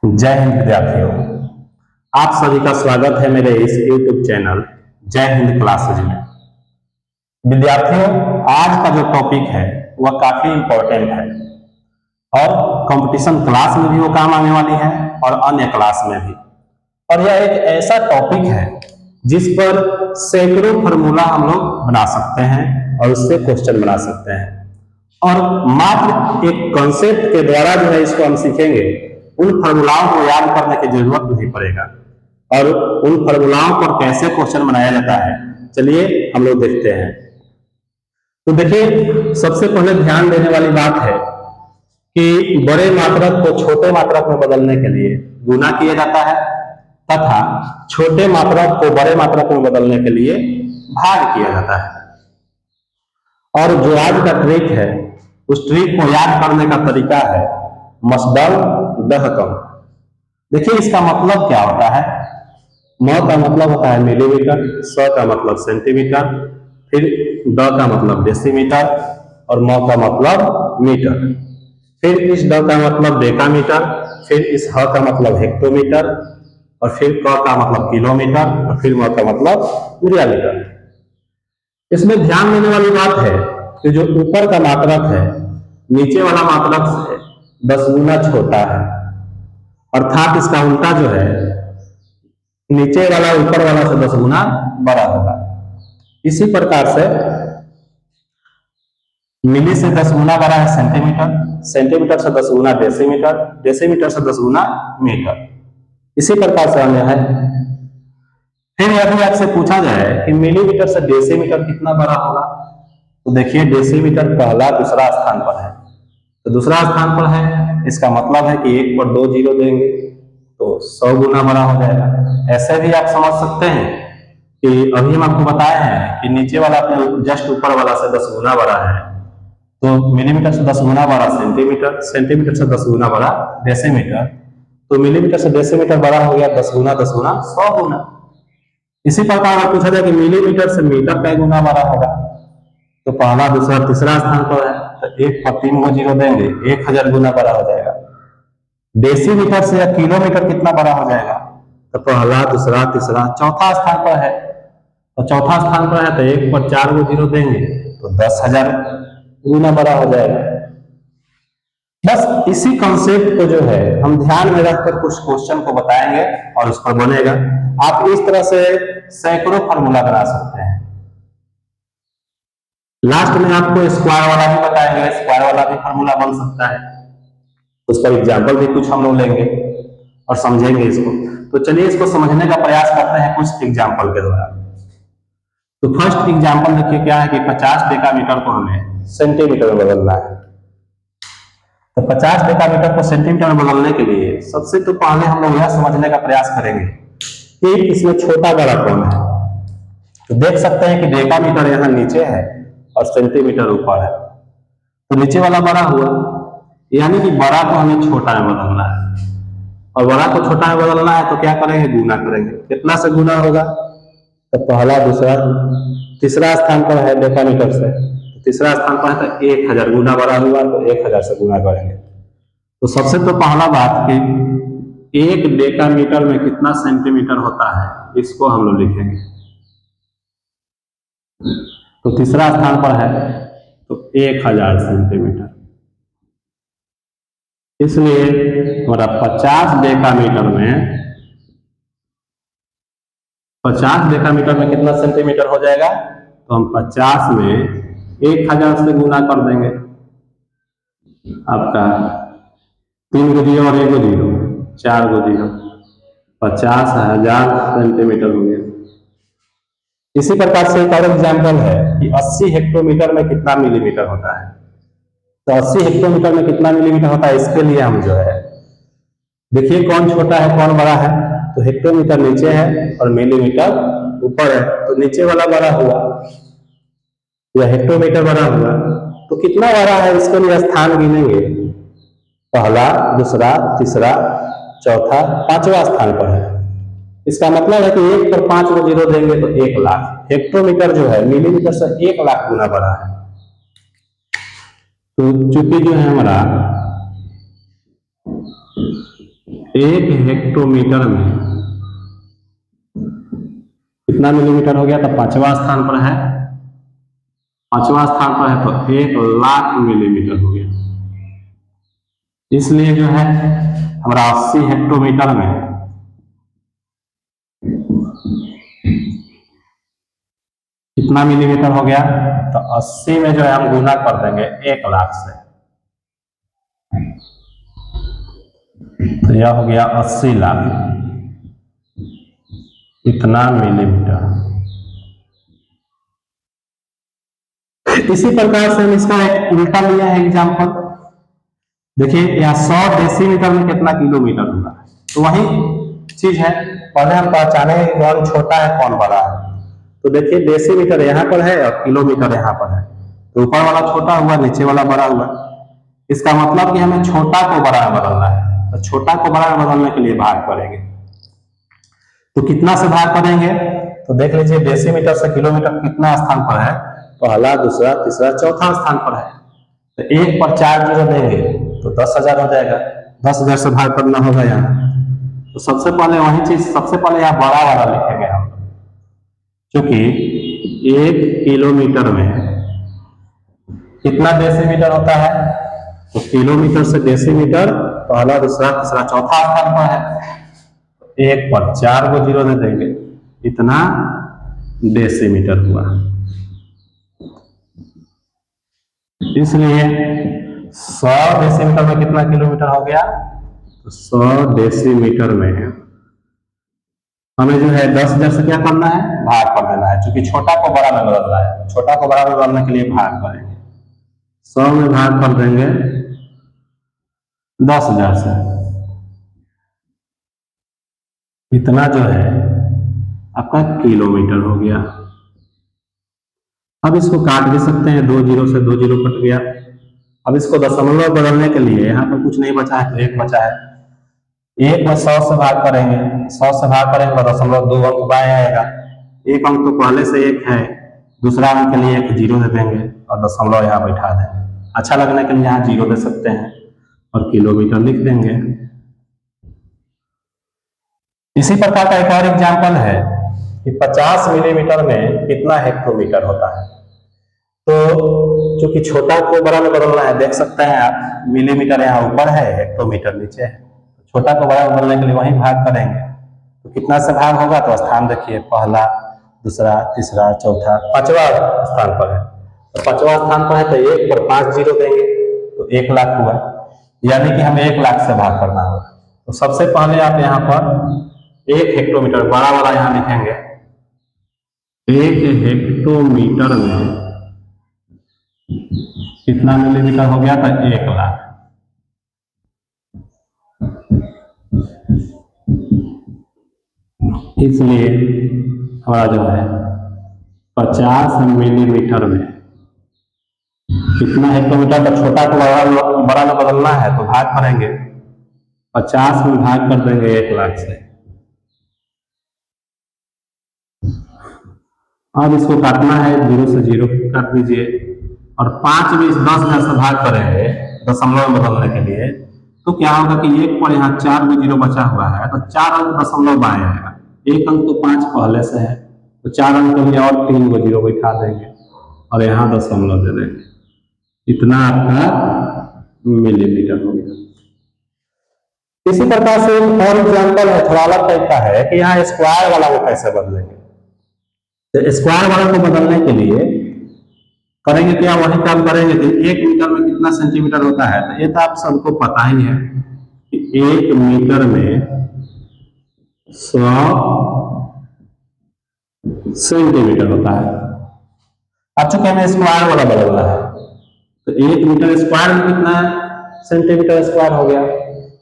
जय हिंद विद्यार्थियों। आप सभी का स्वागत है मेरे इस YouTube चैनल जय हिंद क्लासेज में। विद्यार्थियों, आज का जो टॉपिक है वह काफी इंपॉर्टेंट है और कंपटीशन क्लास में भी वो काम आने वाली है और अन्य क्लास में भी। और यह एक ऐसा टॉपिक है जिस पर सैकड़ों फार्मूला हम लोग बना सकते हैं और उससे क्वेश्चन बना सकते हैं, और मात्र एक कॉन्सेप्ट के द्वारा जो है इसको हम सीखेंगे। उन फार्मूलाओं को याद करने की जरूरत नहीं पड़ेगा और उन फार्मूलाओं पर कैसे क्वेश्चन बनाया जाता है, चलिए हम लोग देखते हैं। तो देखिए, सबसे पहले ध्यान देने वाली बात है कि बड़े मात्रक को छोटे मात्रक में बदलने के लिए गुना किया जाता है तथा छोटे मात्रक को बड़े मात्रक में बदलने के लिए भाग किया जाता है। और जो आज का ट्रिक है उस ट्रिक को याद करने का तरीका है मसदल दहकम। देखिए, इसका मतलब क्या होता है। म का मतलब होता है मिलीमीटर, स का मतलब सेंटीमीटर, फिर द का मतलब डेसीमीटर और म का मतलब मीटर, फिर इस ड का मतलब डेकामीटर, फिर इस ह का मतलब हेक्टोमीटर और फिर क का मतलब किलोमीटर और फिर म का मतलब मिलीमीटर। इसमें ध्यान देने वाली बात है कि जो ऊपर का मात्रक है नीचे वाला मात्रक से 10 गुना छोटा है, अर्थात इसका उल्टा जो है नीचे वाला ऊपर वाला से 10 गुना बड़ा होगा। इसी प्रकार से मिली से 10 गुना बड़ा है सेंटीमीटर, सेंटीमीटर से 10 गुना डेसीमीटर, डेसीमीटर से 10 गुना मीटर। इसी प्रकार से अन्य है। फिर यदि आपसे पूछा जाए कि मिलीमीटर से डेसीमीटर कितना बड़ा होगा, तो देखिए डेसीमीटर पहला दूसरा स्थान पर है, तो दूसरा स्थान पर है, इसका मतलब है कि एक पर 2 जीरो देंगे तो 100 गुना बड़ा हो जाएगा। ऐसे भी आप समझ सकते हैं कि अभी हम आपको बताए हैं कि नीचे वाला अपने जस्ट ऊपर वाला से 10 गुना बड़ा है, तो मिलीमीटर से 10 गुना बड़ा सेंटीमीटर, सेंटीमीटर से 10 गुना बड़ा डेसीमीटर, तो मिलीमीटर से डेसीमीटर बड़ा हो गया 10 गुना 10 गुना 100 गुना। इसी प्रकार अगर पूछा जाए कि मिलीमीटर से मीटर कै गुना बड़ा होगा, तो पहला दूसरा तीसरा स्थान पर है, तो एक पर 3 को जीरो देंगे 1000 गुना बड़ा हो जाएगा। डेसीमीटर से या किलोमीटर कितना बड़ा हो जाएगा, तो पहला दूसरा तीसरा चौथा स्थान पर है, तो चौथा स्थान पर है तो एक पर 4 को जीरो देंगे तो 10,000 गुना बड़ा हो जाएगा। बस इसी कॉन्सेप्ट को जो है हम ध्यान में रखकर कुछ क्वेश्चन को बताएंगे और उस पर बनेगा। आप इस तरह से सैकड़ों फार्मूला बना सकते हैं। लास्ट में आपको स्क्वायर वाला भी बताएंगे, स्क्वायर वाला भी फार्मूला बन सकता है, उसका एग्जाम्पल भी कुछ हम लोग लेंगे और समझेंगे इसको। तो चलिए इसको समझने का प्रयास करते हैं कुछ एग्जाम्पल के द्वारा। तो फर्स्ट एग्जाम्पल देखिए क्या है कि 50 डेकामीटर को हमें सेंटीमीटर में बदलना है। तो 50 डेकामीटर को सेंटीमीटर में बदलने के लिए सबसे तो पहले हम लोग यह समझने का प्रयास करेंगे कि इसमें छोटा बड़ा कौन है। तो देख सकते हैं कि डेकामीटर यहाँ नीचे है और सेंटीमीटर ऊपर है, तो नीचे वाला बड़ा हुआ, यानी कि बड़ा को हमें छोटा में बदलना है, और बड़ा को छोटा में बदलना है तो क्या करेंगे, गुना करेंगे। कितना से गुना होगा, तो पहला दूसरा तीसरा स्थान पर है डेकामीटर से, तो तीसरा स्थान पर है तो 1000 गुना बड़ा हुआ, तो 1000 से गुना करेंगे। तो सबसे तो पहला बात कि 1 डेकामीटर में कितना सेंटीमीटर होता है, इसको हम लोग लिखेंगे। तो तीसरा स्थान पर है तो 1000 सेंटीमीटर, इसलिए हमारा 50 डेकामीटर में 50 डेकामीटर में कितना सेंटीमीटर हो जाएगा, तो हम 50 में 1000 से गुना कर देंगे। आपका 3 को जीरो और 1 को जीरो 4 को जीरो 50,000 सेंटीमीटर हो गया। इसी प्रकार से एक और एग्जाम्पल है कि 80 हेक्टोमीटर में कितना मिलीमीटर होता है। तो 80 हेक्टोमीटर में कितना मिलीमीटर होता है, इसके लिए हम जो है देखिए कौन छोटा है कौन बड़ा है। तो हेक्टोमीटर नीचे है और मिलीमीटर ऊपर है, तो नीचे वाला बड़ा हुआ या हेक्टोमीटर बड़ा हुआ। तो कितना बड़ा है इसके लिए स्थान गिनेंगे, पहला दूसरा तीसरा चौथा पांचवा स्थान पर है। इसका मतलब है कि 1 पर 5 को जीरो देंगे तो 1 लाख। हेक्टोमीटर जो है मिलीमीटर से 1 लाख गुना बड़ा है। तो चूंकि जो है हमारा 1 हेक्टोमीटर में कितना मिलीमीटर हो गया? तो 5वां स्थान पर है, 5वां स्थान पर है तो 1,00,000 मिलीमीटर हो गया। इसलिए जो है हमारा 80 हेक्टोमीटर में कितना मिलीमीटर हो गया? तो 80 में जो है हम गुना कर देंगे 1,00,000 से, तो यह हो गया 80 लाख इतना मिलीमीटर। इसी प्रकार से हम इसका एक उल्टा लिया है एग्जाम्पल। देखिए यहाँ 100 डेसीमीटर में कितना किलोमीटर होगा, तो वही चीज है, पहले हम पहचाने कौन छोटा है कौन बड़ा है। तो देखिए डेसीमीटर यहाँ पर है और किलोमीटर यहाँ पर है, तो ऊपर वाला छोटा हुआ नीचे वाला बड़ा हुआ। इसका मतलब कि हमें छोटा को बड़ा में बदलना है, तो छोटा को बड़ा में बदलने के लिए भाग करेंगे। तो कितना से भाग करेंगे? तो देख लीजिए डेसीमीटर से किलोमीटर कितना स्थान पर है? पहला, दूसरा, तीसरा, चौथा स्थान पर है। तो 1 पर 4 जीरो देंगे तो 10,000 हो जाएगा, 10,000 से भाग करना होगा यहाँ। तो सबसे पहले वही चीज, सबसे पहले यहाँ बड़ा वाला लिखेंगे हम, क्योंकि 1 किलोमीटर में कितना डेसीमीटर होता है? तो किलोमीटर से डेसीमीटर पहला, दूसरा, तीसरा, चौथा स्थान पर है। 1 पर 4 को जीरो दे देंगे, इतना डेसीमीटर हुआ। इसलिए 100 डेसीमीटर में कितना किलोमीटर हो गया? तो 100 डेसीमीटर में हमें जो है 10,000 से क्या करना है? भाग कर देना है, क्योंकि छोटा को बड़ा में बदलना है। छोटा को बड़ा में बदलने के लिए भाग करेंगे, 100 में भाग कर देंगे 10,000 से, इतना जो है आपका किलोमीटर हो गया। अब इसको काट भी सकते हैं, 2 जीरो से 2 जीरो कट गया। अब इसको दशमलव बदलने के लिए यहाँ पर कुछ नहीं बचा है तो 1 बचा है, 1 में 100 से भाग करेंगे, 100 से भाग करेंगे तो दशमलव 2 अंक बाएं आएगा। 1 अंक तो पहले से 1 है, दूसरा अंक के लिए 1 जीरो दे देंगे और दशमलव यहाँ बैठा देंगे। अच्छा लगने के लिए यहाँ जीरो दे सकते हैं और किलोमीटर लिख देंगे। इसी प्रकार का एक और एग्जाम्पल है कि 50 मिलीमीटर में कितना हेक्टोमीटर होता है। तो चूंकि छोटा को बड़ा में बदलना है, देख सकते हैं आप, मिलीमीटर यहाँ ऊपर है, हेक्टोमीटर नीचे है। छोटा को बड़ा में बदलने के लिए वहीं भाग करेंगे, तो कितना से भाग होगा? तो स्थान देखिए, पहला, दूसरा, तीसरा, चौथा, 5वां स्थान पर है। तो 5वां स्थान पर है तो 1 पर 5 जीरो देंगे तो 1,00,000 हुआ, यानी कि हमें 1,00,000 से भाग करना होगा। तो सबसे पहले आप यहाँ पर 1 हेक्टोमीटर बड़ा वाला यहाँ लिखेंगे, 1 हेक्टोमीटर में कितना मिलीमीटर हो गया? था 1,00,000। इसलिए हमारा जो है 50 मिलीमीटर में कितना हेक्टोमीटर? का छोटा को बड़ा में बदलना है तो भाग करेंगे, 50 में भाग कर देंगे 1,00,000 से। अब इसको काटना है, 0 से 0 काट दीजिए और 5 में 10,000 से भाग करेंगे दशमलव में बदलने के लिए, तो क्या होगा कि 1 पर यहाँ 4 में जीरो बचा हुआ है तो 4 अंक दशमलव बाएं आएगा। 1 अंक तो 5 पहले से है, तो 4 अंक के लिए और 3 को जीरो बैठा देंगे और यहाँ दशमलव दे देंगे, इतना आपका मिलीमीटर हो गया। इसी प्रकार से और एग्जाम्पल है, थोड़ा अलग टाइप का है कि यहाँ स्क्वायर वाला को कैसे बदलेंगे। तो स्क्वायर वाला को बदलने के लिए करेंगे क्या? वही काम करेंगे कि 1 मीटर में कितना सेंटीमीटर होता है। तो ये तो आप सबको पता ही है कि 1 मीटर में 100 सेंटीमीटर होता है। अब चूंकि हमें स्क्वायर वाला बदलना है तो 1 मीटर स्क्वायर में कितना सेंटीमीटर स्क्वायर हो गया,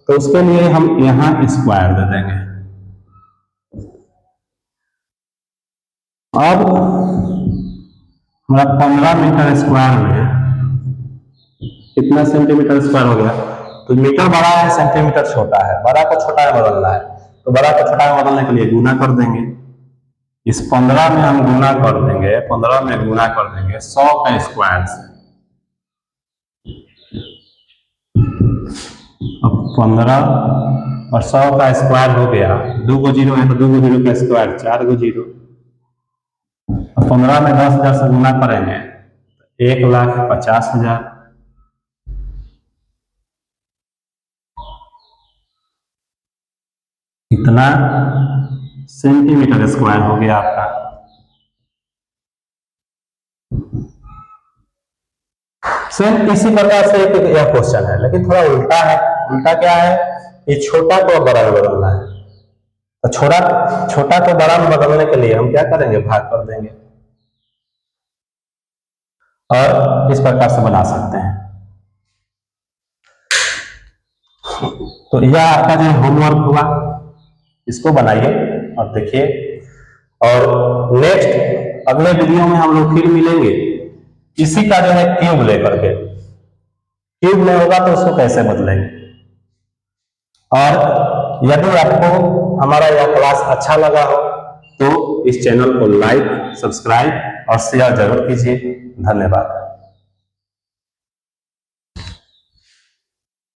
तो उसके लिए हम यहाँ स्क्वायर दे देंगे। अब हमारा 15 मीटर स्क्वायर में कितना सेंटीमीटर स्क्वायर हो गया? तो मीटर बड़ा है, सेंटीमीटर छोटा है, बड़ा को छोटा में बदलना है, तो बड़ा को छोटा में बदलने के लिए गुना कर देंगे। इस 15 में हम गुना कर देंगे, 15 में गुना कर देंगे 100 का स्क्वायर से। अब 15 और 100 का स्क्वायर हो गया, 2 गो जीरो है तो 2 गो जीरो का स्क्वायर 4 गो जीरो। 15 में 10,000 से गुना करेंगे 1,50,000। इतना सेंटीमीटर स्क्वायर हो गया आपका। सेम इसी प्रकार से यह क्वेश्चन है, लेकिन थोड़ा उल्टा है। उल्टा क्या है, ये छोटा को बड़ा में बदलना है। तो छोटा को बड़ा में बदलने के लिए हम क्या करेंगे, भाग कर देंगे और इस प्रकार से बना सकते हैं। तो यह आपका जो होमवर्क हुआ, इसको बनाइए और देखिए। और नेक्स्ट अगले वीडियो में हम लोग फिर मिलेंगे इसी का जो है क्यूब लेकर के। क्यूब नहीं होगा तो उसको कैसे बदलेंगे। और यदि आपको हमारा यह क्लास अच्छा लगा हो तो इस चैनल को लाइक, सब्सक्राइब और शेयर जरूर कीजिए। धन्यवाद।